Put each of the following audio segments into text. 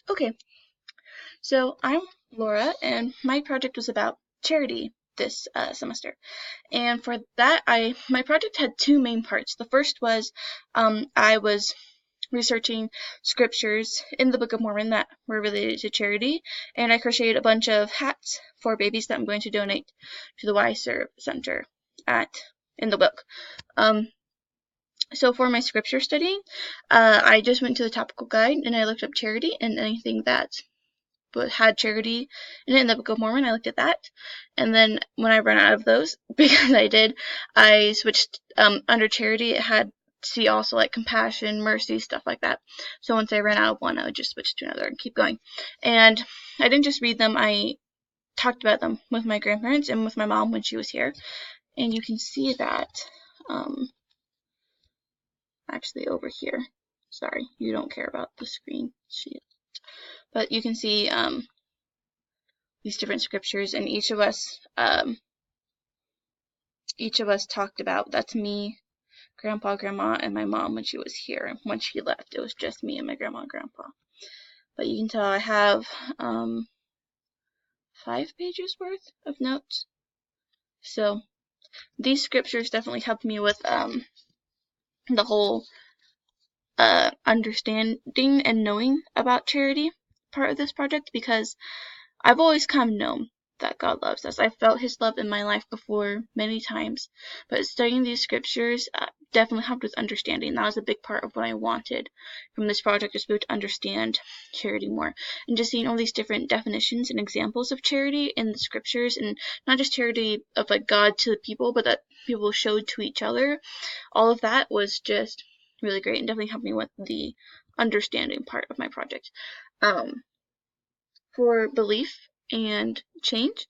Okay, so I'm Laura, and my project was about charity this semester. And for that, my project had two main parts. The first was I was researching scriptures in the Book of Mormon that were related to charity, and I crocheted a bunch of hats for babies that I'm going to donate to the Y-Serve Center at in the book. So for my scripture studying, I just went to the topical guide and I looked up charity and anything that had charity in the Book of Mormon. I looked at that, and then when I ran out of those, because I switched under charity. It had see also like compassion, mercy, stuff like that. So once I ran out of one, I would just switch to another and keep going. And I didn't just read them; I talked about them with my grandparents and with my mom when she was here. And you can see that actually over here. Sorry, you don't care about the screen sheet, but you can see these different scriptures, and each of us talked about. That's me, Grandpa, Grandma, and my mom when she was here. And when she left, it was just me and my grandma and grandpa. But you can tell I have 5 pages worth of notes. So these scriptures definitely helped me with the whole understanding and knowing about charity part of this project, because I've always kind of known that God loves us. I've felt His love in my life before many times, but studying these scriptures definitely helped with understanding. That was a big part of what I wanted from this project, is to understand charity more, and just seeing all these different definitions and examples of charity in the scriptures, and not just charity of like God to the people, but that people showed to each other. All of that was just really great and definitely helped me with the understanding part of my project. For belief and change,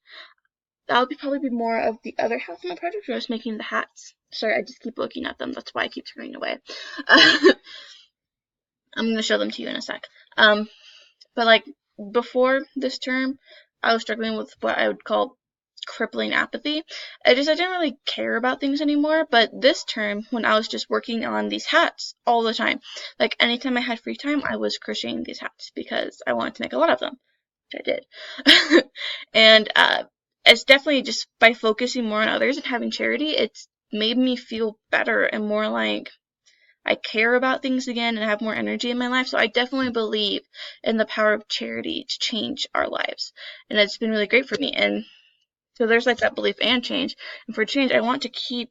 that would probably be more of the other half of my project, where I was making the hats. Sorry, I just keep looking at them. That's why I keep turning away. I'm going to show them to you in a sec. But like before this term, I was struggling with what I would call crippling apathy. I didn't really care about things anymore. But this term, when I was just working on these hats all the time, like anytime I had free time, I was crocheting these hats because I wanted to make a lot of them. I did. And it's definitely just by focusing more on others and having charity, it's made me feel better and more like I care about things again and have more energy in my life. So I definitely believe in the power of charity to change our lives. And it's been really great for me. And so there's like that belief and change. And for change, I want to keep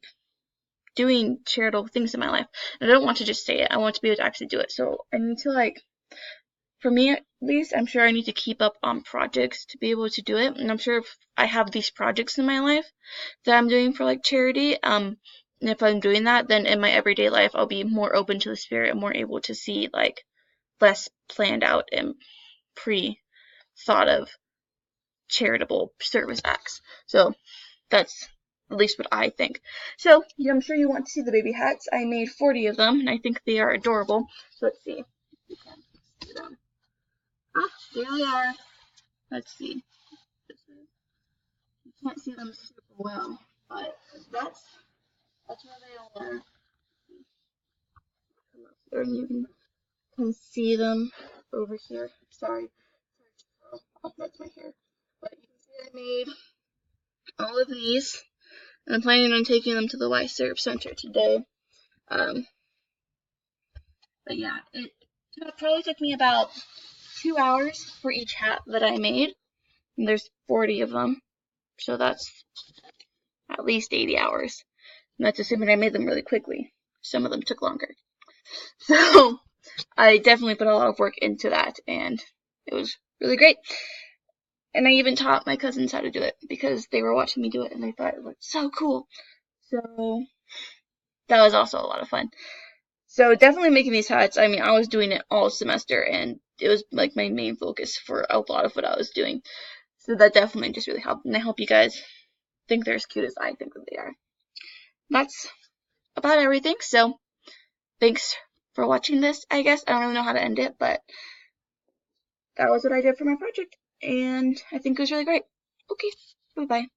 doing charitable things in my life. And I don't want to just say it. I want to be able to actually do it. So I need to for me at least, I'm sure I need to keep up on projects to be able to do it. And I'm sure if I have these projects in my life that I'm doing for like charity, and if I'm doing that, then in my everyday life, I'll be more open to the Spirit and more able to see like less planned out and pre-thought of charitable service acts. So that's at least what I think. So yeah, I'm sure you want to see the baby hats. I made 40 of them, and I think they are adorable. So let's see. You can see them. Ah, there they are. Let's see. You can't see them super well, but that's where they are. Or you can see them over here. Sorry. Oh, that's my hair. But you can see I made all of these, and I'm planning on taking them to the Y-Serve Center today. But yeah, it probably took me about 2 hours for each hat that I made. And there's 40 of them, so that's at least 80 hours. And that's assuming I made them really quickly. Some of them took longer. So I definitely put a lot of work into that, and it was really great. And I even taught my cousins how to do it because they were watching me do it and they thought it looked so cool. So that was also a lot of fun. So definitely making these hats, I mean, I was doing it all semester, and it was like my main focus for a lot of what I was doing. So that definitely just really helped, and I hope you guys think they're as cute as I think that they are. That's about everything, so thanks for watching this, I guess. I don't really know how to end it, but that was what I did for my project, and I think it was really great. Okay, bye-bye.